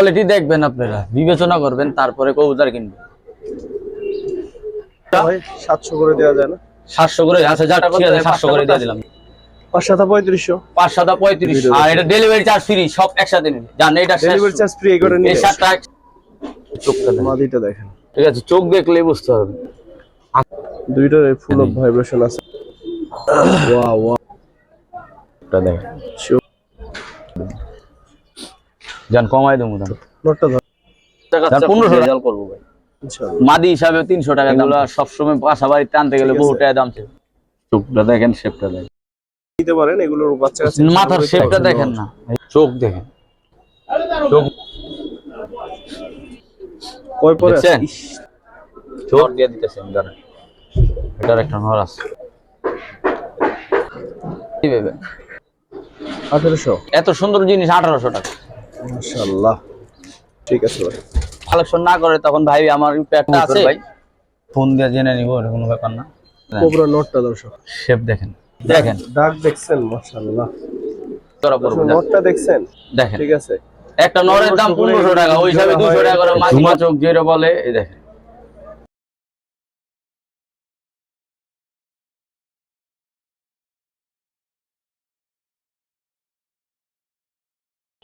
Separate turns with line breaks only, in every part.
Quality দেখবেন আপনারা, বিবেচনা করবেন, তারপরে কবুতর কিনবেন।
ভাই 700 করে দেওয়া যায় না?
700 করে আছে, যা ঠিক আছে 700 করে দিয়ে দিলাম।
5-7-3500,
5-7-35, আর এটা ডেলিভারি চার্জ ফ্রি, সব একসাথে নিন। জান এটা
ডেলিভারি চার্জ ফ্রি করে নিন।
এই শার্টটা চোখটা দেখেন,
মাদিটা দেখেন,
ঠিক আছে, চোখ দেখলেই বুঝতে পারবেন।
দুইটার ফুল অফ ভাইব্রেশন আছে। ওয়াও ওয়াও,
এটা দেখেন, জান কমাই দেবো দাম।
নোটটা ধর,
টাকা 1500 রেজাল্ট করব ভাই
ইনশাআল্লাহ।
মাদি হিসাবে 300 টাকা দাম, সব সময় বাসাবাড়ি টানতে গেলে বহু টাকা দাম ছিল। চোখটা দেখেন, শেপটা দেখেন,
নিতে পারেন এগুলোর বাচ্চা কাছে।
মাথার শেপটা দেখেন না, চোখ দেখেন, চোখ
কয় পরে আছে?
চোখ দিয়ে দিতেছেন জানেন, এটার একটা নর আছে কি ভেবে
1800,
এত সুন্দর জিনিস 1800 টাকা।
মাশাআল্লাহ, ঠিক আছে ভাই।
কালেকশন না করে তখন ভাই আমার একটা আছে ভাই, ফোন দিয়ে জেনে নিব, এটা কোনো ব্যাপার না।
কোবরা নোটটা দর্শক
শেপ দেখেন, দেখেন
ডাক দেখছেন, মাশাআল্লাহ।
তোরা পড়বো
নোটটা দেখছেন,
দেখেন,
ঠিক আছে।
একটা নরের দাম 1500 টাকা, ওই হিসাবে 200 টাকা করে মাঝিমা চোখ যেটা বলে, এই দেখেন।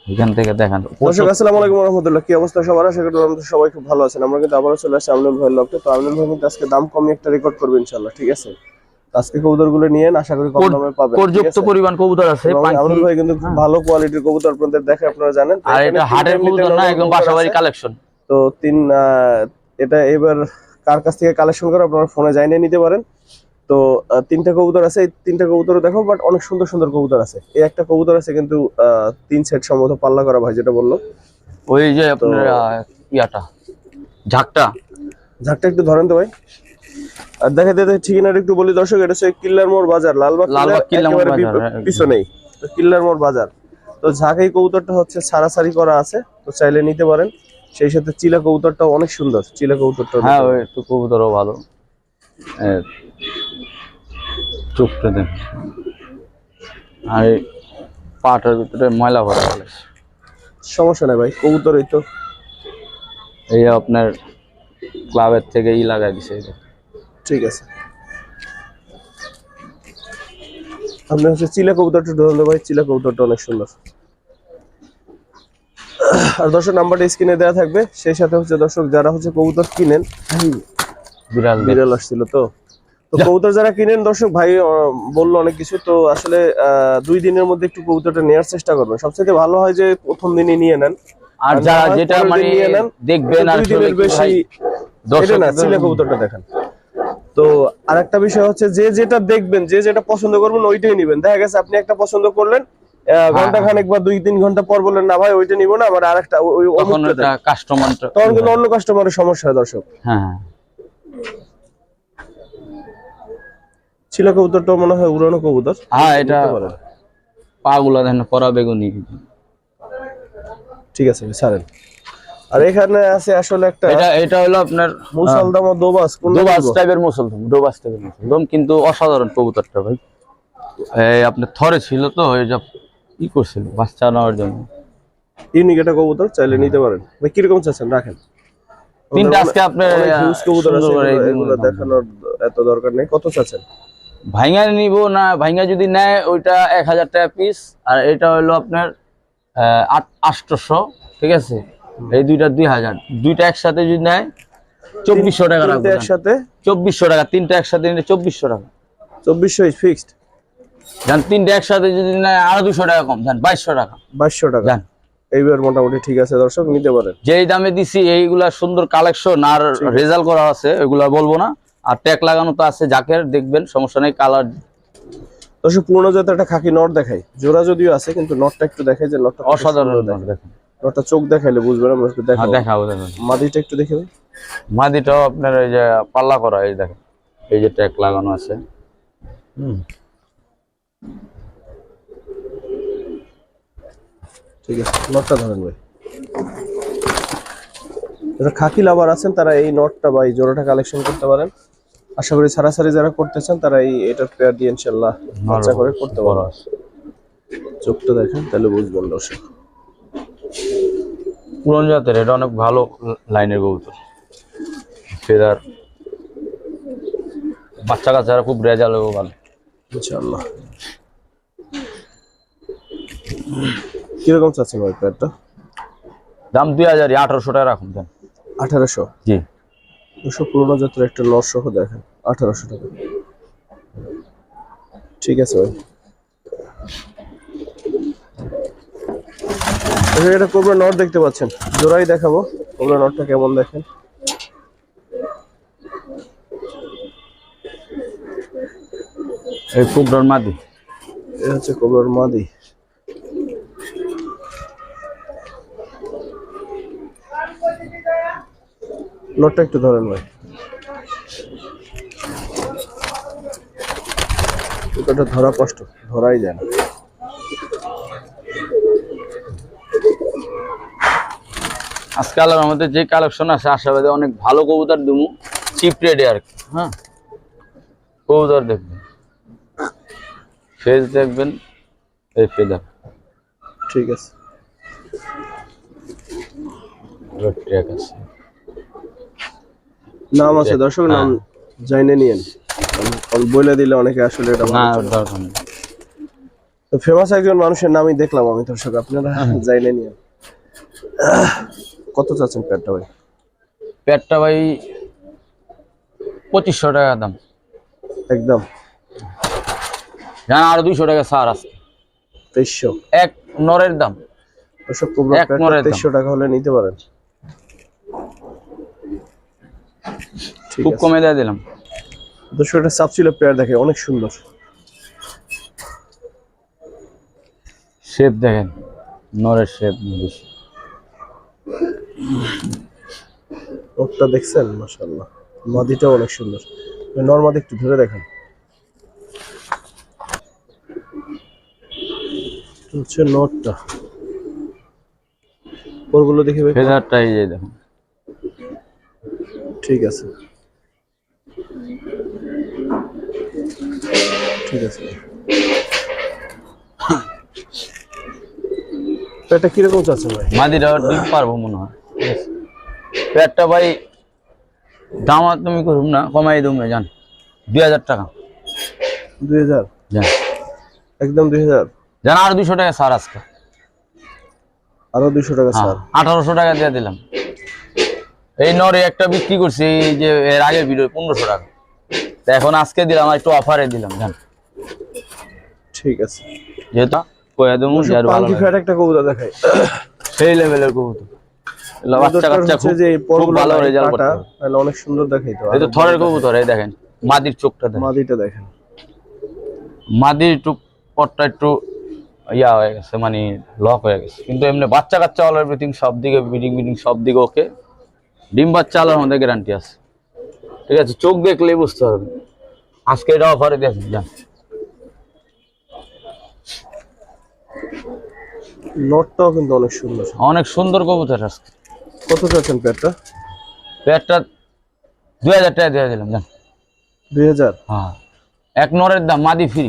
এখান থেকে দেখেন।
দর্শক আসসালামু আলাইকুম ওয়া রাহমাতুল্লাহ, কি অবস্থা সবার? আশা করি আপনারা সবাই খুব ভালো আছেন। আমরা কিন্তু আবারো চলে আসছি আমিনুল ভাইয়ের লগে। তো আমিনুল ভাই কিন্তু আজকে দাম কমিয়ে একটা রেকর্ড করবে ইনশাআল্লাহ, ঠিক আছে। আজকে কবুতরগুলো নিয়ে আশা করি কম দামে পাবেন।
পর্যাপ্ত পরিমাণ কবুতর আছে,
আমিনুল ভাই কিন্তু ভালো কোয়ালিটির কবুতর আপনাদের দেখে, আপনারা জানেন।
আর এটা হাটের কবুতর না, একদম বাসাবাড়ি কালেকশন।
তো এটা এবার কার কাছ থেকে কালেকশন করে আপনারা ফোনে জানিয়ে নিতে পারেন। তো 3টা কবুতর আছে, এই 3টা কবুতর দেখো, বাট অনেক সুন্দর সুন্দর কবুতর আছে। এই একটা কবুতর আছে কিন্তু 3 সেট সম্ভবত পাল্লা করা, ভাই যেটা বললো
ওই যে আপনার ইয়াটা ঝাকটা
একটু ধরেন তো ভাই। আর দেখে ঠিকানাটা একটু বলি দর্শক, এটা হচ্ছে কিল্লার মোড় বাজার, লালবাগ কিল্লার মোড় বাজার পিছনেই। তো কিল্লার মোড় বাজার। তো ঝাঁক এই কবুতরটা হচ্ছে সারাসারি করা আছে, তো চাইলে নিতে পারেন। সেই সাথে চিলা কবুতরটাও অনেক সুন্দর, চিলা কবুতরটা,
হ্যাঁ ওই একটু কবুতরও ভালো, চোখটা দেন। আর পাটার ভিতরে ময়লা ভরা গেলে
সমস্যা নাই ভাই, কবুতর এই তো
এই আপনার ক্লাবের থেকে লাগাই দিছে,
ঠিক আছে। আপনি হচ্ছে চিলা কবুতরটা ধরুন ভাই, চিলা কবুতরটা অনেক সুন্দর। আর দর্শক নাম্বারটা স্ক্রিনে দেওয়া থাকবে। সেই সাথে হচ্ছে দর্শক যারা হচ্ছে কবুতর কিনেন, বিড়াল আসছিল তো কবুতর যারা কিনেন দর্শক, ভাই বললো অনেক কিছু, তো আসলে 2 দিনের মধ্যে একটু কবুতরটা নেওয়ার চেষ্টা করবেন। সবচেয়ে ভালো হয় যে প্রথম দিনই নিয়ে নেন,
আর যারা যেটা মানে দেখবেন আর
2 দিনের বেশি এটা না, চিলা কবুতরটা দেখেন। তো আরেকটা বিষয় হচ্ছে যে যেটা দেখবেন, যে যেটা পছন্দ করবেন ওইটাই নেবেন। দেখা গেছে আপনি একটা পছন্দ করলেন, ঘন্টা খানেক বা 2-3 ঘন্টা পর বললেন না ভাই ওইটা নিব না, আমার আরেকটা ওই
কাস্টমার,
তখন কিন্তু অন্য কাস্টমারের সমস্যা হয় দর্শক।
হ্যাঁ
চিলা কবুতরটা মনে হয় উড়ানো কবুতর।
হ্যাঁ এটা পাগুলা দেখেন, করা বেগুনি, ঠিক
আছে ছাড়েন। আর এখানে আছে আসলে একটা,
এটা হলো আপনার
মুসলদম ও দোবাস,
দোবাস টাইপের মুসলদম, দোবাস টাইপের মুসলদম, কিন্তু অসাধারণ কবুতরটা ভাই। এই আপনার থরে ছিল তো, ওই যে কি করছিল বাচ্চা নেওয়ার জন্য,
ইউনিক একটা কবুতর, চাইলে নিতে পারেন ভাই। কিরকম চাচ্ছেন রাখেন,
3টা আজকে আপনার
হিউজ কবুতর আছে, এগুলো দেখানোর এত দরকার নেই। কত চাচ্ছেন?
ভাইঙ্গা নিব না, ভাইঙ্গা যদি নেয় ওইটা 1000 টাকা পিস, আর এটা হলো আপনার 800, ঠিক আছে। এই দুইটা 2000, দুইটা একসাথে যদি নেয় 2400 টাকা রাখবো একসাথে, 2400 টাকা। 3টা একসাথে নিলে 2400 টাকা,
2400 ফিক্সড।
জান 3টা একসাথে যদি নেয় আরো 200 টাকা কম, জান 2200 টাকা,
2200 টাকা জান। এইবার মোটামুটি ঠিক আছে দর্শক, নিতে পারেন।
যেই দামে দিছি এইগুলা সুন্দর কালেকশন, আর রেজাল্ট করা আছে, ওইগুলা বলবো না। আর ট্যাগ লাগানো তো আছে, জাকের দেখবেন, সমস্যা নেই। কালার
দর্শক পূর্ণ জাতের একটা খাকি নট দেখাই, জোড়া যদিও আছে কিন্তু নটটা একটু দেখাই, যে নটটা
অসাধারণ দেখেন।
নটটা চোখ দেখাইলে বুঝবেন, আমরা একটু দেখাবো।
দেখাবো।
মাদিটা একটু দেখে ভাই।
মাদিটাও আপনার এই যে পাল্লা করা, এই দেখেন, এই যে ট্যাগ লাগানো আছে।
ঠিক আছে, নটটা ধরেন ভাই। যারা খাকি লাভার আছেন তারা এই নটটা বা এই জোড়াটা কালেকশন করতে পারেন। আশা করি সারাসারি যারা করতে চান তারা এটার পেয়ার দিয়ে ইনশাআল্লাহ বাচ্চা করে করতে পারবেন। চোখটা দেখেন তাহলে বুঝবেন দর্শক।
পুরন জাতের, এটা অনেক ভালো লাইনের কবুতর। ফেদার বাচ্চা কাচ্চারা খুব রেজাল্ট হবে ভালো
ইনশাআল্লাহ। কিরকম চাচ্ছেন ওই প্যাডটা?
দাম 2000, 1800 টাকা রাখুন দেন।
1800?
জি।
200 পুরোনো জাতের একটা নর সহ দেখেন, 1800 টাকা। ঠিক আছে ভাই। এটা কোবরা নট দেখতে পাচ্ছেন, জোড়াই দেখাবো। কোবরা নটটা কেমন দেখেন।
এই কোবরার মাদি,
এটা হচ্ছে কোবরার মাদি। নটটা একটু ধরেন ভাই। এটা ধরা কষ্ট, ধরাই যায় না।
আজকে আমাদের যে কালেকশন আছে আশাবাদী অনেক ভালো কবুতর দেবো, চিপ রেটে আর কি। হ্যাঁ, কবুতর দেখবেন, ফেজ দেখবেন, এই ফেদার।
ঠিক আছে।
ঠিক আছে,
নাম আছে দর্শক, নাম জাইনে নিয়েন, বলে দিলে অনেকে আসলে এটা
না দরকার নেই।
তো ফেমাস একজন মানুষের নামই দেখলাম আমি দর্শক, আপনারা জাইনে নিয়েন। কত চাচ্ছেন প্যাডটা ভাই?
প্যাডটা ভাই 2500 টাকা দাম
একদম।
জান, আরো 200 টাকা ছাড় আছে।
2300
এক নরের দাম।
দর্শক কোবরা প্যাডটা 2300 টাকা হলে নিতে পারেন।
খুব কমে দিয়ে দিলাম।
দর্শক এটা সাবসিলো পেয়ার দেখে, অনেক সুন্দর
শেপ দেখেন, নরের শেপ বেশি।
ওটা দেখছেন? মাশাআল্লাহ, মাদিটাও অনেক সুন্দর। নর মাদি একটু ধরে দেখেন। হচ্ছে নটটা, ওরগুলো দেখি ভাই।
ফেদারটা এই যে দেখুন।
ঠিক আছে, ঠিক আছে। পেটটা কিরকম চাচ্ছেন ভাই?
মাদিটা ডিম পারবো মনে হয়। পেটটা ভাই দাম আর তুমি করুম না, কমাই দেবো জান, 2000 টাকা।
2000?
জান
একদম 2000?
জান, আর 200 টাকা ছাড় আজকে।
আরো 200 টাকা ছাড়?
1800 টাকা দিয়ে দিলাম। এই নরে একটা বিক্রি করছি এই যে এর আগের ভিডিও 1500 টাকা, এখন আজকে দিলাম, একটু অফারে দিলাম জান।
ঠিক আছে,
যেটা কয়ে দেবো যার ভালো
পাঙ্কি ফ্যাট একটা কবুতর দেখাই,
সেই লেভেলের কবুতর। বাচ্চা কাচ্চা খুব ভালো রেজাল্ট করতে,
তাহলে অনেক সুন্দর দেখাই তো।
এই তো থরের কবুতর, এই দেখেন মাদির চোখটা দেখেন,
মাদিটা দেখেন।
মাদির একটু পটটা একটু ইয়া হয়ে গেছে, মানে লক হয়ে গেছে, কিন্তু এমনি বাচ্চা কাচ্চা অল এভরিথিং সব দিকে বিডিং সব দিকে ওকে। ডিম বাচ্চা আলার মধ্যে গ্যারান্টি আছে। ঠিক আছে, চোখ দেখলেই বুঝতে পারবেন। আজকে এটা অফারে দিয়েছেন যান।
নটটাও কিন্তু অনেক সুন্দর,
অনেক সুন্দর কবুতর আজকে।
কত চাচ্ছেন পেটটা?
পেটটা 2000 টাকা দিয়ে দিলাম যান।
2000?
হ্যাঁ, এক নরের দাম, মাদি ফ্রি।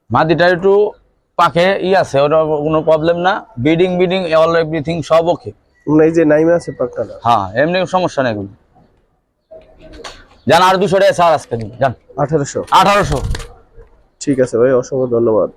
মাদিটা একটু পাখে আছে, ওটা কোনো প্রবলেম না, বিডিং অল এভরিথিং সব ওকে।
মানে এই যে নাইমে আছে পাক্কা?
হ্যাঁ, এমনি সমস্যা নেই কোনো। জান, আর 200 টাকা ছাড় আজকে দিন জান।
1800?
1800।
ঠিক আছে ভাই, অসংখ্য ধন্যবাদ।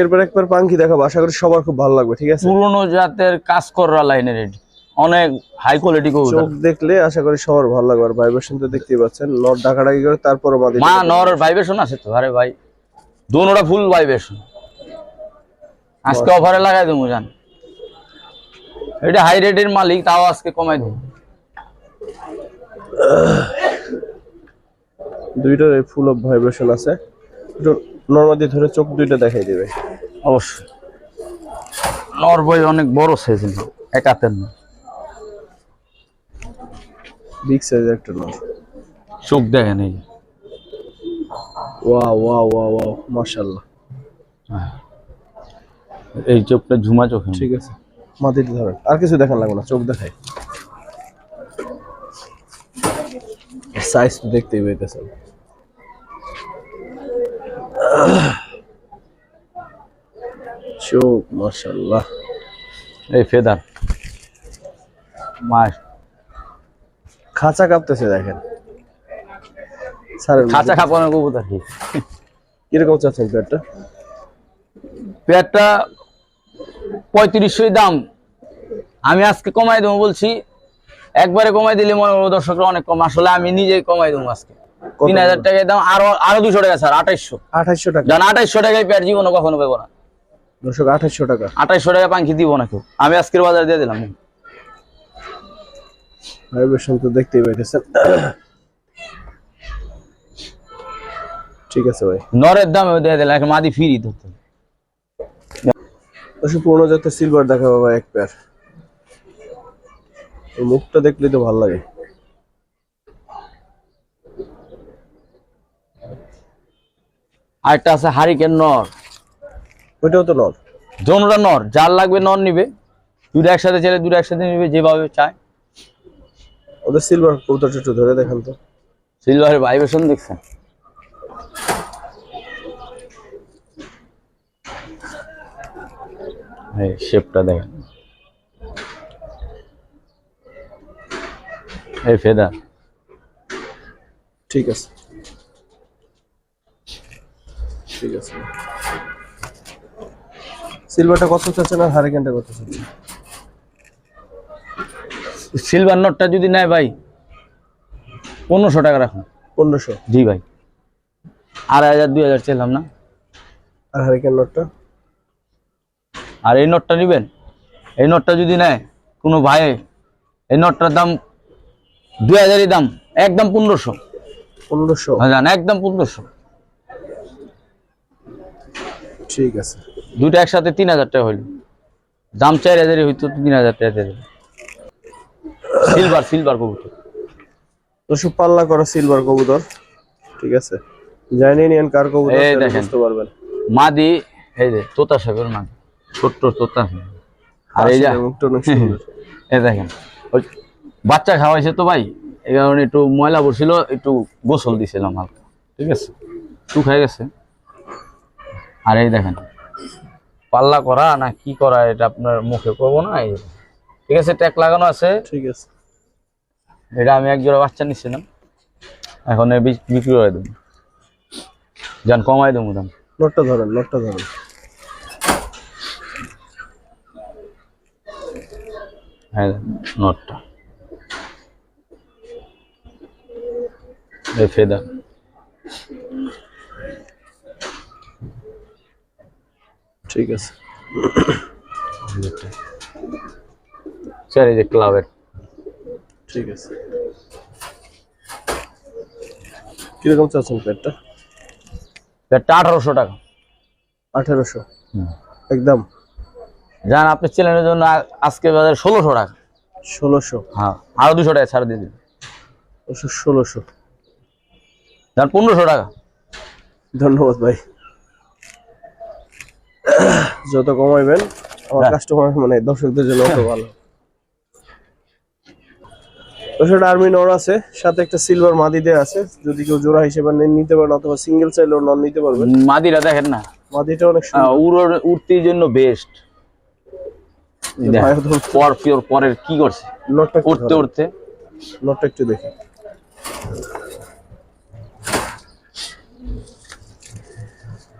এরপর একবার পাঙ্কি দেখাবো, আশা করি সবার খুব ভালো লাগবে। ঠিক আছে,
পুরনো জাতের কাজ করা লাইনের এটি, অনেক হাই কোয়ালিটি কবুতর।
চোখ দেখলে আশা করি সবার ভালো লাগবে। আর ভাইব্রেশন তো দেখতেই পাচ্ছেন, নর ডাকাডাকি করে তারপরে মাদি।
মা নর ভাইব্রেশন আছে তো, আরে ভাই দোনোটা ফুল ভাইব্রেশন। আজকে অফারে লাগাই দেবো জান, এটা হাই রেটের মালিক, তাও আজকে কমাই দেবো।
দুইটার ফুল অফ ভাইব্রেশন আছে। একটু নর্মালি ধরে চোখ দুইটা দেখাই দিবে
অবশ্যই। নর বই অনেক বড় সাইজ, এক হাতের না,
বিগ সাইজের একটা নর।
চোখ দেখেন এই,
ওয়াও ওয়াও ওয়াও ওয়াও, মাশাআল্লাহ।
এই চোখটা ঝুমা চোখ।
ঠিক আছে, মাটিতে ধরেন, আর কিছু দেখান লাগবে না, চোখ দেখাই। সাইজ তো দেখতেই পেতেছেন। চোখ মাশাআল্লাহ।
এই ফেদার মাস
খাঁচা কাঁপতেছে দেখেন। স্যার
খাঁচা খাপানোর কবুতর কি
কিরকম চাচ্ছেন পেয়ারটা?
পেয়ারটা 3500 দাম। আমি আজকে কমাই দেবো বলছি, একবারে কমাই দিলে মনে করবো দর্শকরা অনেক কম, আসলে আমি নিজেই কমাই দেবো আজকে। 3000 টাকায় দাম, আরো 200 টাকা স্যার, 2800।
2800 টাকা?
জান 2800 টাকায় পেয়ার জীবনে কখনো পাবো না
দর্শক, 2800 টাকা।
2800 টাকা পাঙ্কি দিব না কেউ, আমি আজকের বাজারে দিয়ে দিলাম।
ভাইব্রেশন তো দেখতেই পাইতেছেন। ঠিক আছে ভাই,
নরের দামে দিয়ে দিলাম, একটা মাদি ফ্রি ধরতে।
দর্শক পুরোনো জাতের সিলভার দেখাবো ভাই এক পেয়ার। মুখটা দেখলেই তো ভালো লাগে।
আরেকটা আছে হারিকেন নর,
ওইটাও তো নর?
জোনটা নর, যার লাগবে নর নিবে, দুটো একসাথে ছেলে দুটো একসাথে নিবে যেভাবে চায়।
ওদের সিলভার কবুতরটা একটু ধরে দেখান তো।
সিলভারের ভাইব্রেশন দেখছেন? এই শেপটা দেখেন, এই ফেদার।
ঠিক আছে, ঠিক আছে। সিলভারটা কত চাচ্ছেন আর হারিকেনটা কত চাচ্ছেন?
সিলভার নটটা যদি নেয় ভাই 1500 টাকা রাখুন।
1500?
জি ভাই, 2500 2000 চাইলাম না।
আর হারিকেন নটটা?
আর এই নটটা নিবেন, এই নটটা যদি নেয় কোনো ভাই, এই নটটার দাম 2000-ই দাম, একদম 1500।
1500?
জান একদম 1500।
ঠিক আছে।
দুইটা একসাথে 3000 টাকা হইল, দাম 4000-ই হইতো, 3000 টাকা দিয়ে দেবে। সিলভার সিলভার কবুতর,
দর্শক পাল্লা করা সিলভার কবুতর। ঠিক আছে, জানিয়ে নিন কার কবুতর
এই
সেটা
দেখেন
বুঝতে পারবেন।
মাদি, এই যে তোতা সাহেবের মাদি, ছোট্ট তোতা। আর এই যে
আসলে মুখটা অনেক সুন্দর।
এই দেখেন, ওই বাচ্চা খাওয়াইছে তো ভাই, এই কারণে একটু ময়লা পড়ছিল, একটু গোসল দিছিলাম হালকা, ঠিক আছে, শুকাই গেছে। আর এই দেখেন পাল্লা করা না কি করা, এটা আপনার মুখে করবো না। এই ঠিক আছে, ট্যাগ লাগানো আছে।
ঠিক আছে,
এটা আমি এক জোড়া বাচ্চা নিচ্ছিলাম, এখন বিক্রি করে দেবো, যান কমাই দেবো দাম।
নটটা ধরেন, নটটা ধরেন।
হ্যাঁ নটটা, এই ফেদা।
ঠিক আছে
স্যার, এই যে ক্লাবের।
ঠিক আছে, কিরকম চাচ্ছেন পেটটা?
পেটটা 1800 টাকা।
1800? একদম?
যান আপনার চ্যানেলের জন্য আজকে বাজার 1600 টাকা।
1600?
হ্যাঁ, আরো 200 টাকা ছাড় দিয়ে দিন।
1600?
যান 1500 টাকা।
ধন্যবাদ ভাই, যত কমাইবেন আমার কাস্টমার মানে দর্শকদের জন্য তত ভালো। দর্শক আর্মি নর আছে, সাথে একটা সিলভার মাদি দেয়া আছে, যদি কেউ জোড়া হিসেবে নিতে পারেন অথবা সিঙ্গেল চাইলেও নর নিতে পারবেন।
মাদিরা দেখেন না,
মাদিটা অনেক সুন্দর,
উড়তির জন্য বেস্ট। পরের কি করছে
নটটা
উড়তে উড়তে,
নটটা একটু দেখি।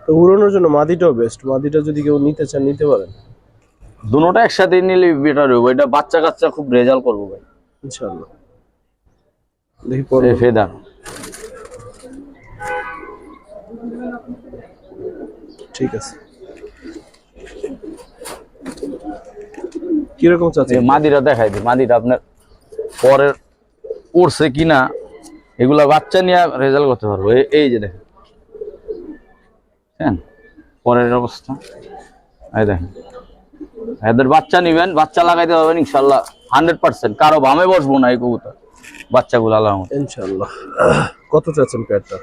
তো উড়ানোর জন্য মাদিটাও বেস্ট, মাদিটা যদি কেউ নিতে চান নিতে পারেন।
দুটোটা একসাথে নিলে বেটার হবে, এটা বাচ্চা কাচ্চা খুব রেজাল্ট করবো ভাই
ইনশাআল্লাহ। দেখি পরে
ফেদা।
ঠিক আছে, কিরকম চাচ্ছেন?
মাদিরা দেখাই দিই, মাদিটা আপনার পরের উড়ছে কিনা এগুলা বাচ্চা নিয়ে রেজাল্ট করতে পারবো। এই যে দেখেন, হ্যাঁ পরের অবস্থা, এই দেখেন, এদের বাচ্চা নিবেন, বাচ্চা লাগাইতে পারবেন ইনশাল্লাহ 100%। কারো বামে বসবো না এই কবুতর বাচ্চাগুলো আল্লাহ
ইনশাআল্লাহ। কত চাচ্ছেন পেয়ারটা?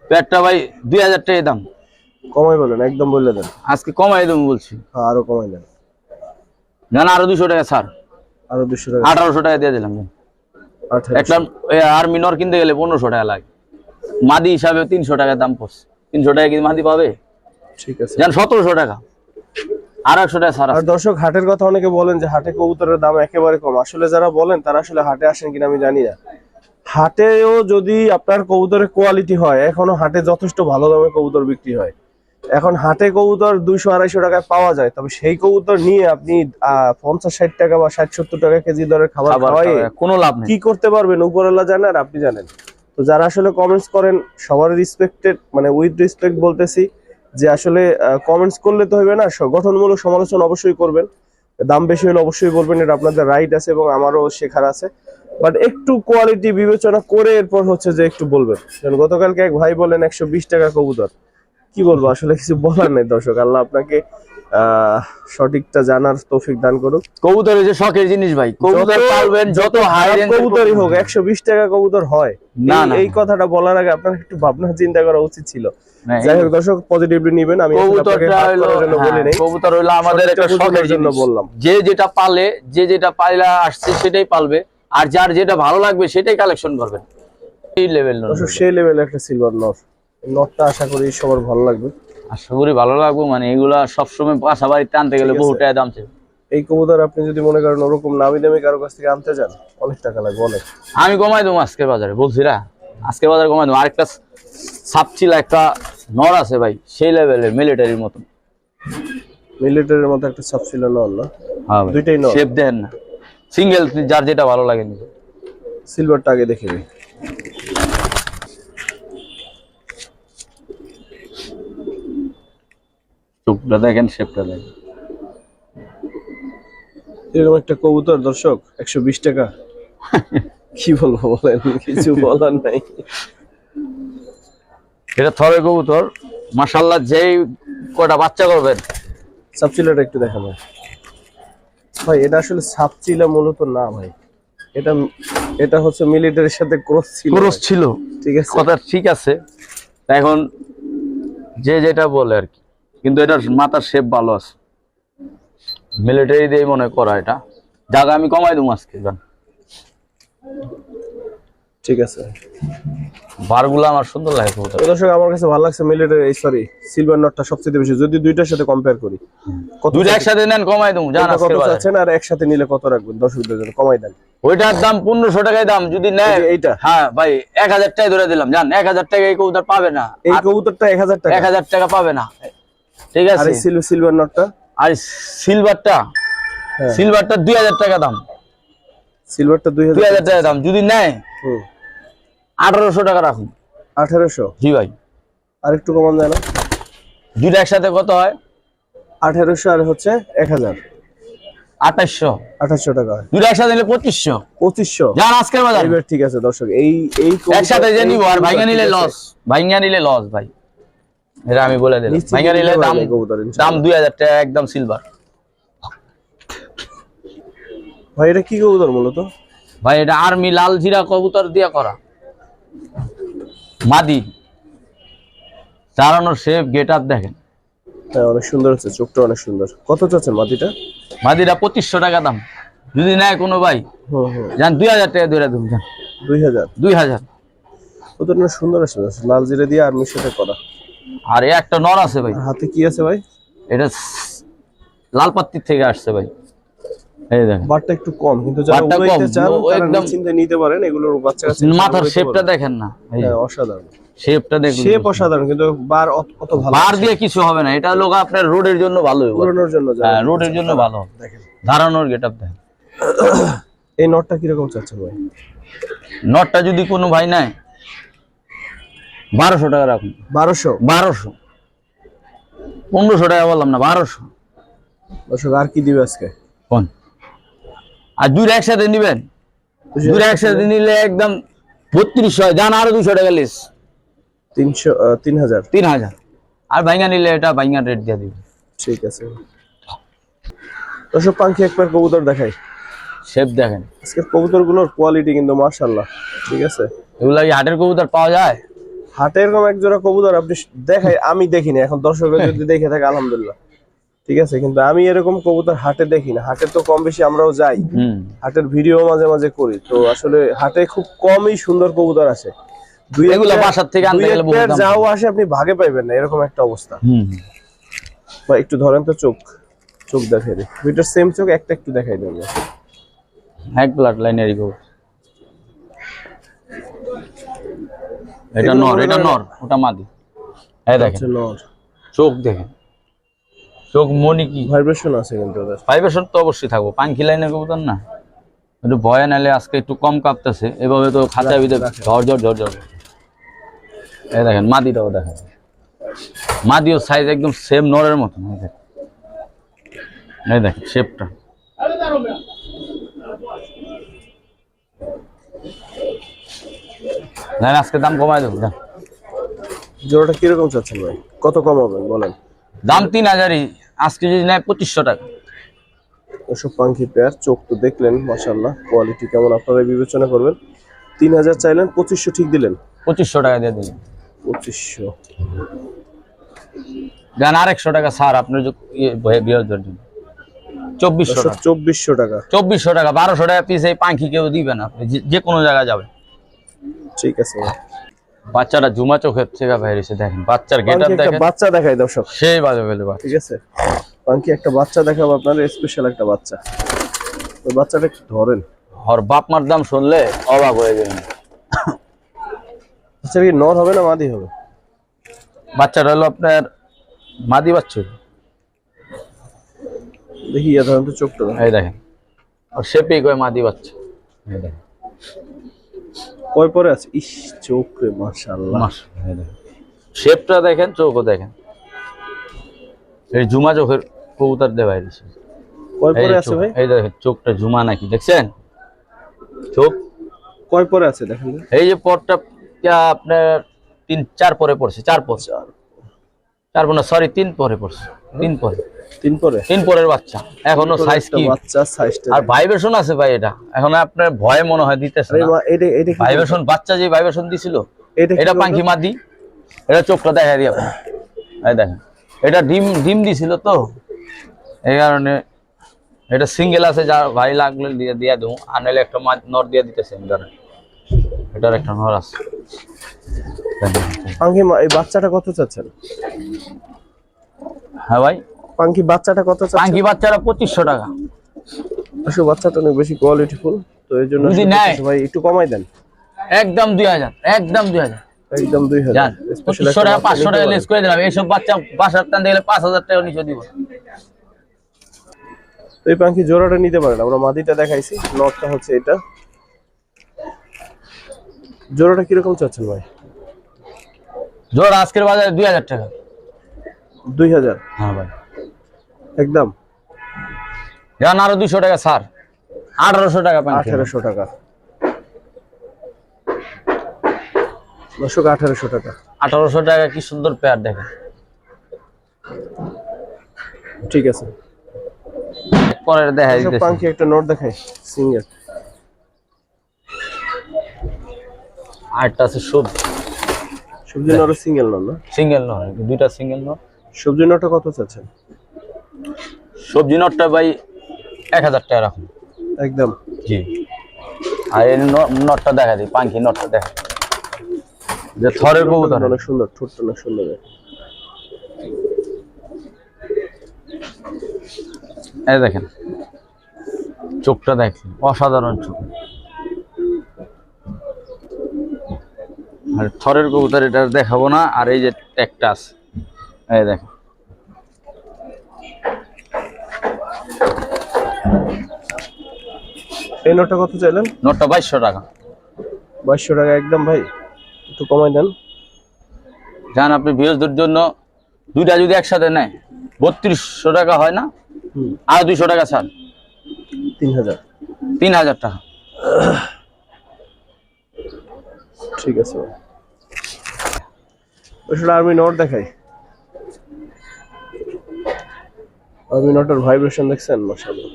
পেয়ারটা ভাই 2000 টাকা দাম।
কমাই বলেন, একদম বলে দেন।
আজকে কমাই দেবো বলছি।
হ্যাঁ, আরো কমাই দেন।
না আরো 200 টাকা ছাড়,
আরো 200 টাকা?
1800 টাকা দিয়ে দিলাম। একটা আর্মি নর কিনতে গেলে 1500 টাকা লাগে, মাদি হিসাবে 300 টাকা দাম পড়ছে। 300 টাকা কি মাদি পাবে?
ঠিক আছে,
জান 1700 টাকা। 250 টাকা ছাড়
আর
আছে।
দর্শক হাটের কথা অনেকে বলেন যে হাটে কবুতরের দাম একেবারে কম, আসলে যারা বলেন তারা আসলে হাটে আসেন কিনা আমি জানি না। হাটেও যদি আপনার কবুতরের কোয়ালিটি হয়, এখনো হাটে যথেষ্ট ভালো দামে কবুতর বিক্রি হয়। এখন হাটে কবুতর 200-250 টাকায় পাওয়া যায়, তবে সেই কবুতর নিয়ে আপনি 50-60 টাকা বা 60-70 টাকা কেজি দরের খাবার খাওয়াই
কোনো লাভ নেই।
কি করতে পারবেন উপরওয়ালা জানে আর আপনি জানেন। তো যারা আসলে কমেন্টস করেন সবার রিসপেক্টেড, মানে উইথ রেসপেক্ট বলতেছি, যে আসলে কমেন্টস করলে তো হবে না, গঠনমূলক সমালোচনা অবশ্যই করবেন। দাম বেশি হলে অবশ্যই বলবেন, এটা আপনাদের রাইট আছে এবং আমারও শেখার আছে। বাট একটু কোয়ালিটি বিবেচনা করে এরপর হচ্ছে যে একটু বলবেন। যেমন গতকালকে এক ভাই বলেন 120 টাকা কবুতর, কি বলবো আসলে কিছু বলার নেই। দর্শক আল্লাহ আপনাকে সঠিকটা জানার তৌফিক দান করুক।
কবুতর যে শখের জিনিস ভাই, কবুতর পালবেন যত হাই রেঞ্জ
কবুতরই হোক 120 টাকা কবুতর হয়
না,
এই কথাটা বলার আগে আপনার একটু ভাবনা চিন্তা করা উচিত ছিল।
না,
যাই হোক দর্শক পজিটিভলি নেবেন, আমি
কবুতরটা হলো
বলি নাই,
কবুতর হলো আমাদের একটা শখের
জন্য
জিনিস।
বললাম।
যে যেটা পালে, যে যেটা পাইলা আসছে সেটাই পালবে, আর যার যেটা ভালো লাগবে সেটাই কালেকশন করবেন। এই লেভেল
দর্শক সেই লেভেলের একটা সিলভার নট, নটটা আশা করি সবার ভালো লাগবে।
আশা করি ভালো লাগবে, মানে এগুলা সবসময় বাসা বাড়িতে আনতে গেলে বহু টাকা দাম চাই।
এই কবুতর আপনি যদি মনে করেন ওরকম নামি দামি কারো কাছ থেকে আনতে যান অনেক টাকা লাগবে, অনেক।
আমি কমাই দেবো আজকের বাজারে, বলছি না আজকের বাজারে কমাই দেবো। আরেকটা সাপচিলা একটা নর আছে ভাই, সেই লেভেলের মিলিটারির মতন।
মিলিটারির মতো একটা সাপ ছিল নর না?
হ্যাঁ
দুইটাই নর,
শেপ দেন না, সিঙ্গেল, যার যেটা ভালো লাগে নিবে।
সিলভারটা আগে দেখে নিই।
চোখটা দেখেন, শেপটা দেখেন।
এরকম একটা কবুতর দর্শক 120 টাকা, কি বলবো বলেন, কিছু বলার নাই।
এটা থরে কবুতর, মাশাআল্লাহ, যেই কয়টা বাচ্চা করবেন।
সাপচিলাটা একটু দেখানো ভাই, এটা আসলে সাপচিলা মূলত না ভাই, এটা এটা হচ্ছে মিলিটারির সাথে ক্রস ছিল,
ক্রস ছিল,
ঠিক আছে,
কথা ঠিক আছে। এখন যে যেটা বলে আর কি, কিন্তু এটার মাথার শেপ ভালো আছে, মিলিটারি দিয়ে মনে করা। এটা জায়গা আমি কমাই দেবো আজকে,
ঠিক আছে।
বারগুলো আমার সুন্দর লাগে কবুতর।
তো দর্শক আমার কাছে ভালো লাগছে মিলিটারি, এই সরি সিলভার নটটা সবচেয়ে বেশি, যদি দুইটার সাথে কম্পেয়ার করি। কত
দুইটা একসাথে নেন কমাই দেবো, জান
কত চাচ্ছেন আর একসাথে নিলে কত রাখবেন দর্শকদের জন্য, কমাই দেন।
ওইটার দাম 1500 টাকায় দাম, যদি নেয়
এইটা,
হ্যাঁ ভাই 1000 টাকায় ধরে দিলাম, জান 1000 টাকা এই কবুতর পাবে না,
এই কবুতরটা 1000 টাকা,
1000 টাকা পাবে না, ঠিক
আর
আছে।
এই সিলভার নটটা,
আর সিলভারটা, সিলভারটা 2000 টাকা দাম,
সিলভারটা
2000 টাকা দাম, যদি নেয় 1800 টাকা রাখুন।
1800?
জি ভাই,
আর একটু কমান যায় না?
দুইটা একসাথে কত হয়?
1800 আর হচ্ছে 1000,
2800
টাকা হয়।
দুইটা একসাথে নিলে 2500 জান আজকের বাজার।
এবার ঠিক আছে দর্শক, এই
একসাথে যে নিব, আর ভাঙা নিলে লস, ভাঙা নিলে লস ভাই, এটা আমি বলে দিলাম। ভাঙা নিলে দাম 2000 টাকা একদম সিলভার।
ভাই এটা কি কবুতর মূলত?
ভাই এটা আর্মি লাল জিরা কবুতর দিয়া করা, মাদি, চালানোর শেপ, গেট আপ দেখেন।
হ্যাঁ অনেক সুন্দর হচ্ছে, চোখটা অনেক সুন্দর। কত চাচ্ছেন মাদিটা?
মাদিটা 2500 টাকা দাম, যদি নেয় কোনো ভাই জান 2000 টাকা ধরে দেবো, জান 2000।
কত সুন্দর আছে, লাল জিরা দিয়ে আর্মির সাথে করা।
আর এই একটা নর আছে ভাই,
হাতে কি আছে ভাই?
এটা লালপাত্তির থেকে আসছে ভাই, এই দেখেন।
বাটটা একটু কম, কিন্তু যারা উড়াইতে চান তারা একদম চিন্তা নিতে পারেন, এগুলোর বাচ্চা কাছে।
মাথার শেপটা দেখেন না,
হ্যাঁ অসাধারণ
শেপটা দেখুন,
শেপ অসাধারণ, কিন্তু বার অত ভালো,
বার দিয়ে কিছু হবে না। এটা লোক আপনার রোডের জন্য ভালো হবে,
উড়ানোর জন্য,
হ্যাঁ রোডের জন্য ভালো। দেখেন ধারানোর গেটআপ দেখেন।
এই নটটা কি রকম চাচ্ছেন ভাই?
নটটা যদি কোনো ভাই নেয় 1200 টাকা রাখুন।
1200?
1500 টাকা বললাম না, 1200।
দর্শক আর কি দিবে আজকে
কোন? আর দুইটা একসাথে নিবেন, দুইটা একসাথে নিলে একদম 3200 হয়, জান আরো 200 টাকা লেস, 3000। আর ভাইঙ্গা নিলে এটা ভাইঙ্গা রেট দিয়ে দিবে।
ঠিক আছে দর্শক, পাখি একবার কবুতর দেখাই,
শেপ দেখেন।
আজকের কবুতরগুলোর কোয়ালিটি কিন্তু মাশাআল্লাহ, ঠিক আছে।
এগুলা কি হাটের কবুতর পাওয়া যায়?
হাটে এরকম এক জোড়া কবুতর আপনি দেখাই, আমি দেখিনি, এখন দর্শকরা যদি দেখে থাকে আলহামদুলিল্লাহ, ঠিক আছে, কিন্তু আমি এরকম কবুতর হাটে দেখি না। হাটে তো কম বেশি আমরাও যাই, হাটের ভিডিও মাঝে মাঝে করি, তো আসলে হাটে খুব কমই সুন্দর কবুতর আসে।
এগুলা বাসার থেকে আনতে গেলে বহুত দাম,
যাও আসে আপনি ভাগে পাইবেন না, এরকম একটা অবস্থা। একটু ধরেন তো চোখ, চোখ দেখাই দে, দুইটার সেম চোখ, একটা একটু দেখাই দেবো।
এক ব্লাড লাইনেরই গরু। এটা নর, এটা নর, ওটা মাদি। এই দেখেন
নর,
চোখ দেখেন, চোখ মনি কি
ভাইব্রেশন আছে কিন্তু ওদের।
ভাইব্রেশন তো অবশ্যই থাকবো, পাঙ্কি লাইনের কবুতর না, একটু ভয় নালে আজকে একটু কম কাঁপতেছে, এভাবে তো খাঁচার ভিতরে ঝড়। এই দেখেন মাদিটাও দেখেন, মাদিও সাইজ একদম সেম নরের মতন। এই দেখেন শেপটা। আজকে দাম কমাই দেবো।
জোড়াটা কিরকম চাচ্ছেন ভাই, কত কমাবেন বলেন?
দাম 3000ই, আজকে যদি নেয় 2500 টাকা।
ওসব পাঙ্কি পেয়ার, চোখ তো দেখলেন মাশাআল্লাহ, কোয়ালিটি কেমন আপনারা বিবেচনা করবেন। 3000 চাইলেন, 2500 ঠিক দিলেন।
2500 টাকা দিয়ে দিলেন।
2500
দেন আর 100 টাকা স্যার আপনার জন্য 2400 টাকা।
2400 টাকা,
2400 টাকা, 1200 টাকা পিস। এই পাখি কেউ দিবেন আপনি, যে কোনো জায়গায় যাবে।
ঠিক আছে।
বাচ্চাটা জুমা চোখের থেকে বাইরেছে, দেখেন বাচ্চার গেটআপ দেখেন।
বাচ্চা দেখাই দর্শক,
সেই বাজে বলে।
ঠিক আছে, পাঙ্কি একটা বাচ্চা দেখাবো আপনাদের, স্পেশাল একটা বাচ্চা। ওই বাচ্চাটা একটু ধরেন,
ওর বাপ মার দাম শুনলে অবাক হয়ে যাবেন।
আচ্ছা কি নর হবে না মাদি হবে?
বাচ্চাটা হলো আপনার মাদি বাচ্চা।
দেখি ধরেন তো চোখটা।
এই দেখেন আর শেপেই কয় মাদি বাচ্চা। এই দেখেন
কয় পরে আছে, ইস চোখ রে মাশাআল্লাহ।
এই দেখেন শেপটা দেখেন, চোখও দেখেন। এই জুমা চোখের কবুতর দিয়ে বাইরেছে।
কয় পরে আছে ভাই?
এই দেখেন চোখটা জুমা নাকি দেখছেন, চোখ
কয় পরে আছে দেখেন।
এই যে পরটা আপনার 3-4 পরে পড়ছে, 4 না সরি 3 পরে পড়ছে, 3 পরের বাচ্চা। এখনো সাইজ কি
বাচ্চা, সাইজটা
আর ভাইব্রেশন আছে ভাই। এটা এখন আপনার ভয় মনে হয় দিতেছে না।
এটা
ভাইব্রেশন, বাচ্চা যে ভাইব্রেশন দিছিল এটা পাখি মাদি। এটা চোখটা দেখা দিয়া, এই দেখেন এটা ডিম দিছিল তো, এই কারণে এটা সিঙ্গেল আছে। যা ভাই লাগলে দিয়ে দেবো, আর নাহলে একটা নর দিয়ে দিতেছে। এটার একটা নর আছে।
পাঙ্কি এই বাচ্চাটা কত চাচ্ছেন?
হ্যাঁ ভাই,
পাঙ্কি বাচ্চাটা কত চাচ্ছেন?
পাঙ্কি বাচ্চাটা 2500 টাকা।
আসলে বাচ্চাটা অনেক বেশি কোয়ালিটিফুল, তো এই জন্য ভাই একটু কমাই দেন।
একদম 2000, একদম 2000,
একদম 2000।
2500 টাকা, 500 টাকা লেস করে দিলাম। এইসব বাচ্চা বাসার টান দিলে 5000 টাকা নিচে দিব।
তো এই পাখি জোড়াটা নিতে পারেন, আমরা মাদিটা দেখাইছি, নটটা হচ্ছে এটা। জোড়াটা কিরকম চাচ্ছেন ভাই?
জোড়া আজকের বাজারে 2000 টাকা।
2000?
হ্যাঁ ভাই,
একদম।
জান আরো 200 টাকা স্যার, 1800 টাকা পান।
1800 টাকা দর্শক, 1800 টাকা।
1800 টাকা, কি সুন্দর পেয়ার দেখেন।
ঠিক আছে,
পরের দেখাই দিতেছি।
পাঙ্কি একটা নোট দেখাই, সিঙ্গেল।
আরেকটা আছে
সবজি নট, সিঙ্গেল নট না?
সিঙ্গেল নট, দুইটা সিঙ্গেল নট।
সবজি নটটা কত চাচ্ছেন?
সবজি নটটা ভাই 1000 টাকা রাখুন
একদম।
জি, আর এই নটটা দেখা দিই, পাঙ্কি নটটা দেখা, যে থরের কবুতর
অনেক সুন্দর, ঠোঁটটা অনেক সুন্দর।
এই দেখেন চোখটা দেখেন, অসাধারণ চোখ। আর থরের কবুতর এটা দেখাবো না। আর এই যে ট্যাগটা আছে, এই দেখেন
এই নোটটা কত চাইলেন?
নোটটা 2200 টাকা।
2200 টাকা একদম ভাই, একটু কমাই দেন।
জান আপনি বৃহস্পতির জন্য দুইটা যদি একসাথে নেয় 3200 টাকা হয় না, আর 200 টাকা ছাড়, 3000 টাকা।
ঠিক আছে, ওইটা আর্মি নোট দেখাই। আর্মি নোটের ভাইব্রেশন দেখছেন মাশাআল্লাহ।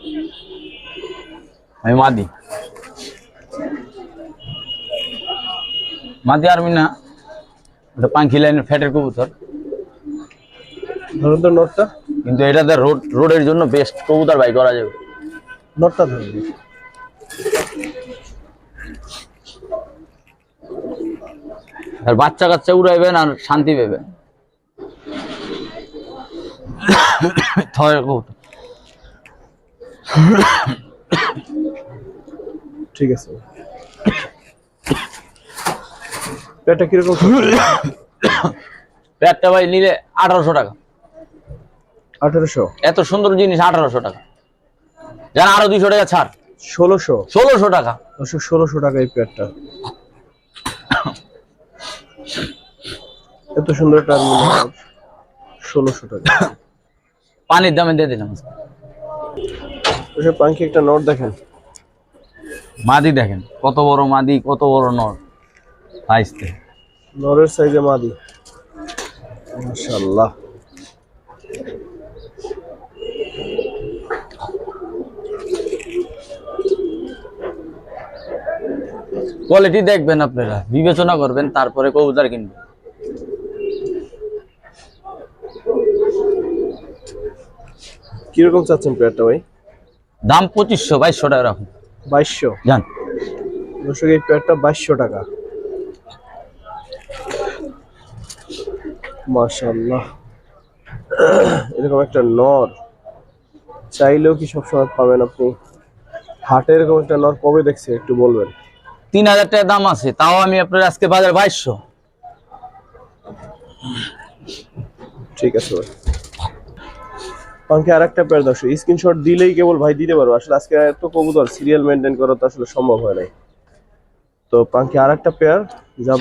আমি মাদি আর্মি না, ওটা পাঙ্কি লাইনের ফ্যাটের কবুতর।
ধরুন তো নোটটা,
কিন্তু এটাতে রোডের জন্য বেস্ট কবুতর বাই করা যাবে।
নোটটা ধরুন,
আর বাচ্চা কাচ্চা উড়াইবেন আর শান্তি পাবেন। থরের কবুতর
ঠিক আছে। পেয়ারটা কিরকম?
পেয়ারটা ভাই নিলে 1800 টাকা।
1800?
এত সুন্দর জিনিস 1800 টাকা। জান আরো 200 টাকা ছাড়। 1600 টাকা।
1600 টাকা এই পেয়ারটা। এত সুন্দর একটা 1600 টাকা।
পানির দামে দিয়ে দিলাম।
পাঙ্কি একটা নট দেখেন,
মাদি দেখেন কত বড় মাদি, কত বড় নর। আইসতে
নরের সাইজে মাদি, মাশাআল্লাহ।
কোয়ালিটি দেখবেন আপনারা, বিবেচনা করবেন, তারপরে কবুতর কিনবেন।
কিরকম চাচ্ছেন পেয়ারটা ভাই?
দাম 2500-2200 টাকা রাখুন।
2200
জান
দর্শক, এই পেয়ারটা 2200 টাকা। মাশাআল্লাহ, এরকম একটা নর চাইলেও কি সবসময় পাবেন আপনি? হাটে এরকম একটা নর কবে দেখছে একটু বলবেন?
3000 টাকা দাম আছে, তাও আমি আপনার আজকে বাজার 2200।
ঠিক আছে ভাই। পাঙ্কি আরেকটা পেয়ার দর্শক, স্ক্রিনশট দিলেই কেবল ভাই দিতে পারবো। আসলে আজকে এত কবুতর সিরিয়াল মেনটেন করা তো আসলে সম্ভব হয় নাই। তো পাঙ্কি আরেকটা পেয়ার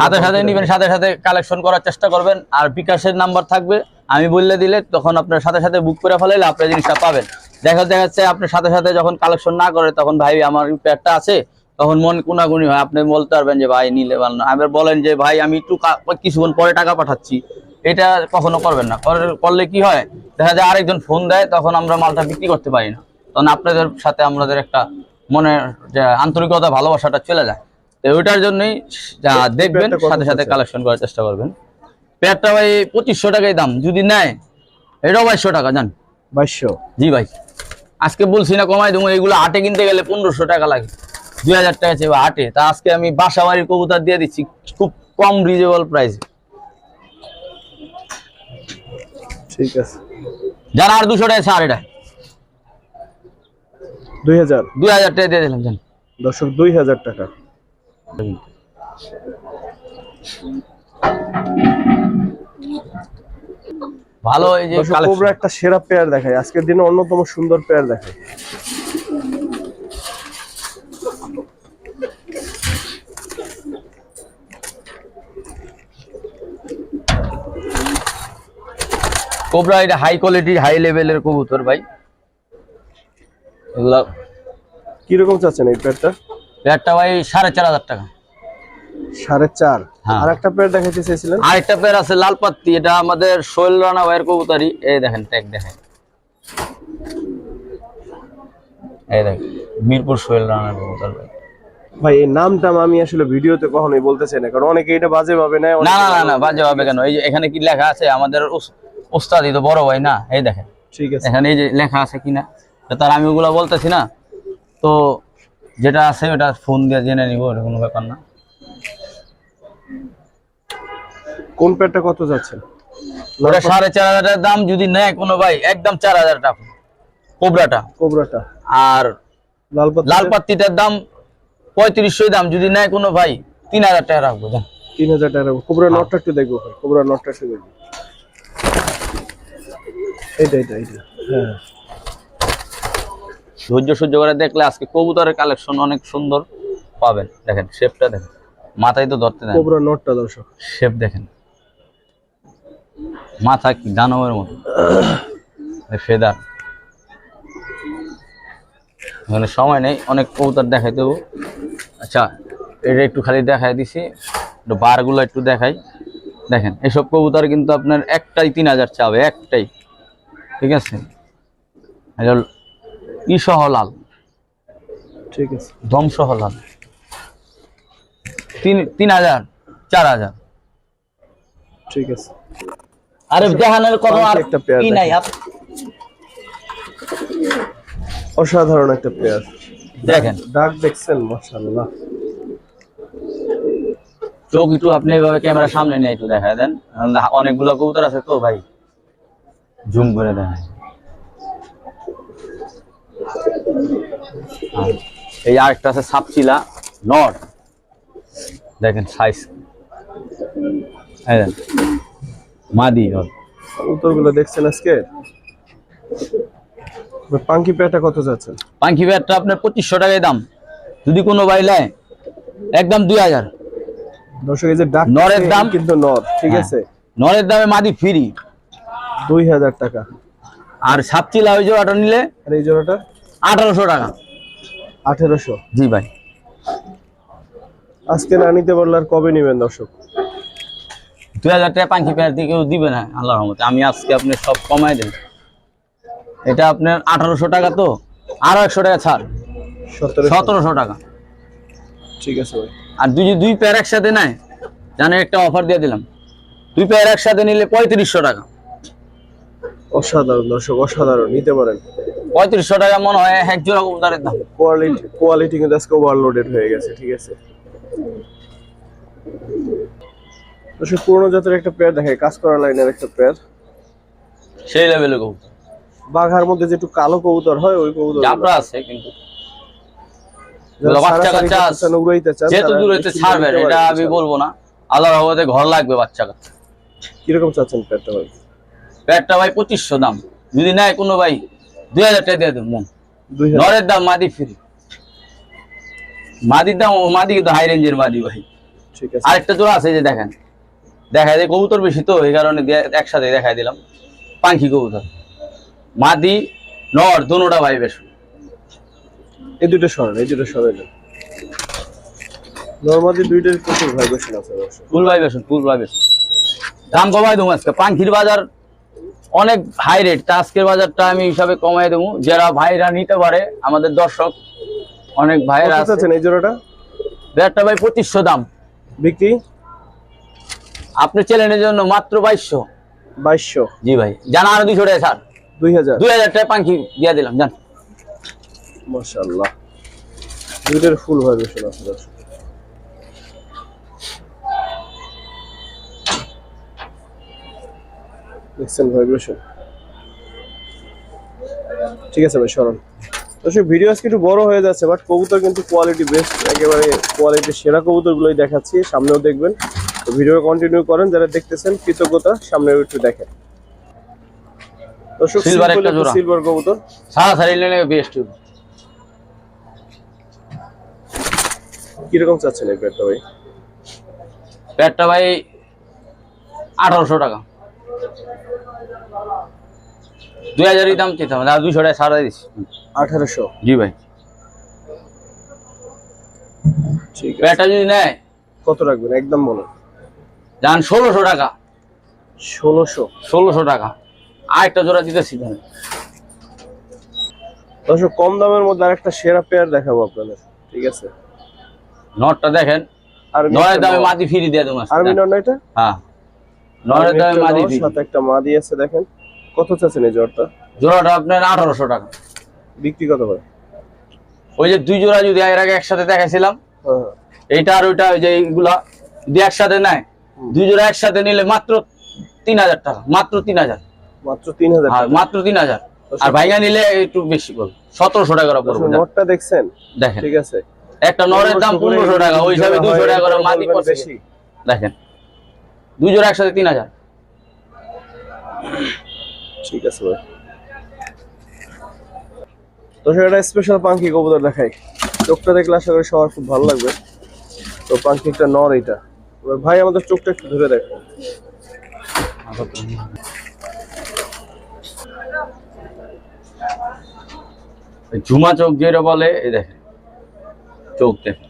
সাথে সাথে নিবেন, সাথে সাথে কালেকশন করার চেষ্টা করবেন। আর বিকাশের নাম্বার থাকবে, আমি বললে দিলে তখন আপনার সাথে সাথে বুক করে ফেলাইলে আপনার জিনিসটা পাবেন। দেখা যাচ্ছে আপনার সাথে সাথে যখন কালেকশন না করে, তখন ভাই আমার পেয়ারটা আছে, তখন মন গুনাগুনি হয়। আপনি বলতে পারবেন যে ভাই নিলে ভালো না, আবার বলেন যে ভাই আমি একটু কিছুক্ষণ পরে টাকা পাঠাচ্ছি। এটা কখনো করবেন না। করলে কি হয়, দেখা যায় আরেকজন ফোন দেয়, তখন আমরা মালটা বিক্রি করতে পারি না। তখন আপনাদের সাথে আমাদের একটা মনের যে আন্তরিকতা, ভালোবাসাটা চলে যায়। তো ওইটার জন্যই দেখবেন, সাথে সাথে কালেকশন করার চেষ্টা করবেন। পেয়ারটা ভাই 2500 টাকাই দাম, যদি নেয় এটাও 2200 টাকা। জান
2200?
জি ভাই, আজকে বলছি না কমাই দেবো। এগুলো হাটে কিনতে গেলে 1500 টাকা লাগে, 2000 টাকা চেয়ে হাটে। তা আজকে আমি বাসা বাড়ির কবুতর দিয়ে দিচ্ছি খুব কম রিজনেবল প্রাইস।
ঠিক আছে।
যারা আর 200 টাকা ছাড়, এটা 2000 টাকা দিয়ে দিলাম। জান
দর্শক 2000 টাকা।
ভালো। এই যে
কোবরা একটা সেরা পেয়ার দেখায় আজকের দিনে, অন্যতম সুন্দর পেয়ার দেখায়।
কোবরা এটা হাই কোয়ালিটি, হাই লেভেলের কবুতর ভাই। এগুলা
কিরকম চাচ্ছেন এই পেয়ারটা?
পেয়ারটা ভাই 4500 টাকা।
4.5?
হ্যাঁ।
আর একটা পেয়ার দেখাইতে চাইছিলেন?
আরেকটা পেয়ার আছে লাল পাত্তি, এটা আমাদের সোহেল রানা ভাইয়ের কবুতরই। এই দেখেন ট্যাগ দেখেন, এই দেখেন মিরপুর সোহেল রানার কবুতর ভাই।
ভাই এই নামটা আমি আসলে ভিডিওতে কখনোই বলতে চাই না, কারণ অনেকে এটা বাজে ভাবে নেয়।
না না না, বাজে হবে কেন? এই যে এখানে কি লেখা আছে, আমাদের ওস্তাদি তো বড় ভাই না। এই দেখেন,
ঠিক আছে,
এখানে এই যে লেখা আছে কিনা, তার আমি ওগুলো বলতেছি না। তো যেটা আছে ওটা ফোন দিয়ে জেনে নিব, ওটা কোনো ব্যাপার না।
কোন পেয়ারটা কত যাচ্ছে?
ওটা 4500 টাকার দাম, যদি নেয় কোনো ভাই একদম 4000 টাকা কোবরাটা। আর লাল পাত্তিটার দাম 3500 দাম, যদি নেয় কোনো ভাই 3000 টাকা রাখবো।
3000 টাকা রাখবো। কোবরা নটটা একটু দেখবো ভাই, কোবরা নটটা একটু দেখবো। এটা হ্যাঁ,
ধৈর্য সহ্য করে দেখলে আজকে কবুতরের কালেকশন অনেক সুন্দর পাবেন। দেখেন শেপটা দেখেন, মাথায় তো ধরতে দেন।
কোবরা নটটা দর্শক
শেপ দেখেন, মাথা কি দানবের মতো, ফেদার। এখানে সময় নেই, অনেক কবুতর দেখাই দেবো। আচ্ছা, এটা একটু খালি দেখাই দিছি, বারগুলো একটু দেখাই। দেখেন এসব কবুতর কিন্তু আপনার একটাই 3000 চাবে, একটাই। ঠিক আছে, ই সহ লাল,
ঠিক আছে,
দম সহ লাল। 3000, 4000।
ঠিক আছে।
আরে জাহানের কোনো আর
একটা পেয়ার
কি নাই।
অসাধারণ একটা পেয়ার
দেখেন,
ডাক দেখছেন, মাশাআল্লাহ।
চোখ একটু আপনি এভাবে ক্যামেরার সামনে নিয়ে একটু দেখায় দেন, অনেকগুলো কবুতর আছে তো ভাই, জুম করে দেখায়। এই আরেকটা আছে সাপচিলা নর, দেখেন সাইজ, মাদি নর।
উত্তরগুলো দেখছেন আজকে। পাঙ্কি পেয়ারটা কত যাচ্ছেন?
পাঙ্কি পেয়ারটা আপনার 2500 টাকায় দাম, যদি কোনো ভাই নেয় একদম 2000।
দর্শক এই যে ডাক
নরের দাম
কিন্তু নর, ঠিক আছে,
নরের দামে মাদি ফ্রি
2000 টাকা।
আর সাপচিলা ওই জোড়াটা নিলে,
আর এই জোড়াটা
1800 টাকা।
1800?
জি ভাই।
আজকে না নিতে পারলে আর কবে নেবেন দর্শক?
2000 টাকা পাঙ্কি পেয়ার দিয়ে কেউ দিবে না আল্লাহর রহমতে, আমি আজকে আপনি সব কমাই দেন। এটা আপনার 1800 টাকা, তো আরো 100 টাকা ছাড়, 1700 টাকা।
ঠিক আছে ভাই।
আর দুই পেয়ার একসাথে নেয়, জানেন একটা অফার দিয়ে দিলাম, 2 পেয়ার একসাথে নিলে 3500 টাকা।
অসাধারণ দর্শক, অসাধারণ, নিতে পারেন।
3500 টাকা মনে হয় এক জোড়া কবুতরের দাম।
কোয়ালিটি কিন্তু আজকে ওভারলোডেড হয়ে গেছে, ঠিক আছে। দর্শক পুরনো জাতের একটা পেয়ার দেখায়, কাজ করা লাইনের একটা পেয়ার,
সেই লেভেলের কবুতর।
বাঘার মধ্যে যে একটু কালো কবুতর হয়, ওই কবুতর
জাবরা আছে, কিন্তু বাচ্চা কাচ্চা যেহেতু দূরেতে ছাড়বেন, এটা আমি বলবো না, আল্লাহর রহমতে ঘর লাগবে বাচ্চা কাচ্চা।
কিরকম চাচ্ছেন পেয়ারটা ভাই?
পেয়ারটা ভাই 2500 দাম, যদি নেয় কোনো ভাই 2000 টাকা দিয়ে দেবো। নরের দাম মাদি ফ্রি, মাদির দাম, মাদি কিন্তু হাই রেঞ্জের মাদি ভাই।
ঠিক আছে।
আরেকটা জোড়া আছে, যে দেখেন, দেখায় যে কবুতর বেশি তো এই কারণে একসাথে দেখাই দিলাম। পাঙ্কি কবুতর, মাদি নর দোনোটা ভাই বেশ।
এই দুটো সরেন, এই দুটো সরেন। নরমালি দুইটার প্রচুর ভাইব্রেশন আছে দর্শক।
ফুল ভাইব্রেশন, ফুল ভাইব্রেশন। দাম কমাই দেবো আজকে, পাঙ্কির বাজার অনেক হাই রেট, তা আজকের বাজারটা আমি হিসাবে কমাই দেবো, যারা ভাইরা নিতে পারে, আমাদের দর্শক অনেক ভাইরা আছে।
এই জোড়াটা
ব্যাটটা ভাই 2500 দাম,
বিক্রি
আপনি চ্যানেলের জন্য মাত্র 2200।
2200?
জি ভাই, জানা আরো 200 টাকা ছাড়, 2000 টাকা পাঙ্কি দিয়ে দিলাম, জান।
মাশাআল্লাহ, দুইটার ফুল ভাইব্রেশন আছে দর্শক। দেখছেন ভাইব্রেশন? ঠিক আছে ভাই, সরল দর্শক। ভিডিও আজকে একটু বড় হয়ে যাচ্ছে, বাট কবুতর কিন্তু কোয়ালিটি বেস্ট, একেবারে কোয়ালিটি সেরা কবুতরগুলোই দেখাচ্ছি, সামনেও দেখবেন। তো ভিডিও কন্টিনিউ করেন, যারা দেখতেছেন কৃতজ্ঞতা, সামনেও একটু দেখেন দর্শক।
সিলভার একটা জোড়া,
সিলভার কবুতর
সারাসারি নিলে বেস্ট।
কিরকম চাচ্ছেন এই পেয়ারটা ভাই?
পেয়ারটা ভাই 1800 টাকা, 2000 দাম চিন্তা, 200 টাকা ছাড়া দিচ্ছি।
1800?
জি ভাই।
ঠিক আছে।
পেয়ারটা যদি নেয়
কত রাখবেন একদম বলুন?
যান 1600 টাকা।
1600
টাকা। আরেকটা জোড়া দিতেছি ধরেন
দর্শক, কম দামের মধ্যে আরেকটা সেরা পেয়ার দেখাবো আপনাদের, ঠিক আছে।
নটটা দেখেন, নরের দামে মাদি ফ্রি দিয়ে দেবো।
আর্মি নর না এটা?
হ্যাঁ, নরের দামে মাদি ফ্রি,
সাথে একটা মাদি আছে। দেখেন কত চাচ্ছেন এই
জোড়াটা আপনার 1800 টাকা।
বিক্রি কত ভাই?
ওই যে 2 জোড়া যদি এর আগে একসাথে দেখাইছিলাম, এইটা আর ওইটা, ওই যে এইগুলা যদি একসাথে নেয়, 2 জোড়া একসাথে নিলে মাত্র 3000 টাকা, মাত্র 3000,
মাত্র 3000,
মাত্র 3000। আর ভাইয়া নিলে একটু বেশি পড়বে, 1700 টাকা পড়বে।
নটটা দেখছেন?
দেখেন,
ঠিক আছে।
একটা নরের দাম 1500 টাকা, ওই হিসাবে 200 টাকা করে মাদি পড়বে বেশি। দেখেন 2 জোড়া একসাথে 3000।
ঠিক আছে ভাই। তো সেটা স্পেশাল পাঙ্কি কবুতর দেখাই, চোখটা দেখলে আশা করি সবার খুব ভালো লাগবে। তো পাঙ্কি একটা নর, এটা ভাই আমাদের চোখটা একটু ধরে দেখো।
ঝুমা চোখ যেটা বলে, এই দেখেন চোখ দেখেন,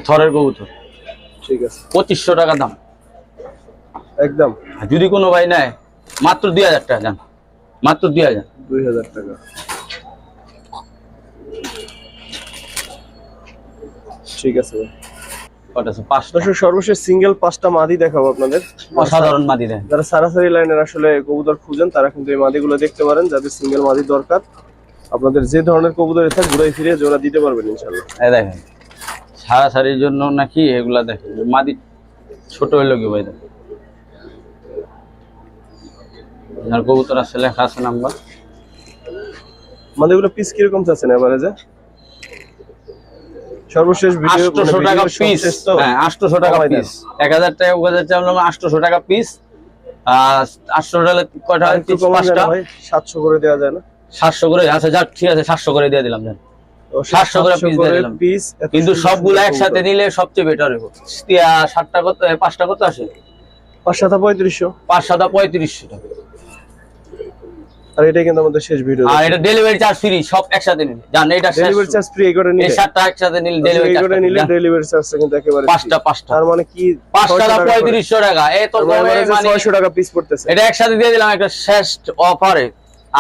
থরের কবুতর।
ঠিক আছে,
2500 টাকা দাম
একদম।
যদি কোনো ভাই নেয় মাত্র 2000 টাকা, জান, মাত্র
2000 টাকা। ঠিক আছে ভাই। সর্বশেষ সিঙ্গেল 5টা মাদি দেখাবো আপনাদের,
অসাধারণ মাদি দেন।
যারা সারাসারি লাইনের আসলে কবুতর খুঁজেন, তারা কিন্তু এই মাদিগুলো দেখতে পারেন। যাদের সিঙ্গেল মাদি দরকার, আপনাদের যে ধরনের কবুতর থাক, ঘুরাই ফিরে জোড়া দিতে পারবেন ইনশাআল্লাহ।
এই দেখেন সারাসারির জন্য নাকি এগুলা, দেখেন মাদি ছোট হইলো কি ভাই, দেখেন আর কবুতর আছে, লেখা আছে নাম্বার।
মানে এগুলো পিস কিরকম চাচ্ছেন এভারেজে? সর্বশেষ ভিডিও
800 টাকা পিস। হ্যাঁ 800 টাকা পিস, 1000 টাকা 1000 চাইলাম, 800 টাকা পিস। 800 টাকা কয়টা হয়? 5টা।
700 করে দেওয়া যায় না?
700 করে, আচ্ছা যাক ঠিক আছে, 700 করে দিয়ে দিলাম জান। 700 করে পিস দিয়ে দিলাম।
পিস,
কিন্তু সবগুলো একসাথে নিলে সবচেয়ে বেটার হবে। 60টা কত, 5টা কত আসে?
5 7 3500।
5 7 3500 টাকা।
আর এটা কিন্তু আমাদের শেষ ভিডিও।
আর এটা ডেলিভারি চার্জ ফ্রি, সব একসাথে নিলে জান। এটা
ডেলিভারি চার্জ ফ্রি করে নিলে,
এই 7টা একসাথে নিলে ডেলিভারি চার্জ
নিলে ডেলিভারি চার্জটা কিন্তু একেবারে
5টা।
তার মানে কি
5 টাকা 3500 টাকা, এই তো কমে, মানে
600 টাকা পিস পড়তেছে।
এটা একসাথে দিয়ে দিলাম একটা শেষ অফারে।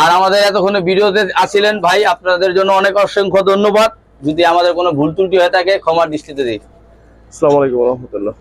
আর আমাদের এতক্ষণে ভিডিওতে আসিলেন ভাই, আপনাদের জন্য অনেক অসংখ্য ধন্যবাদ। যদি আমাদের কোনো ভুল ত্রুটি হয়ে থাকে ক্ষমার দৃষ্টিতে দিই।
আসসালামু আলাইকুম ওয়া রাহমাতুল্লাহ।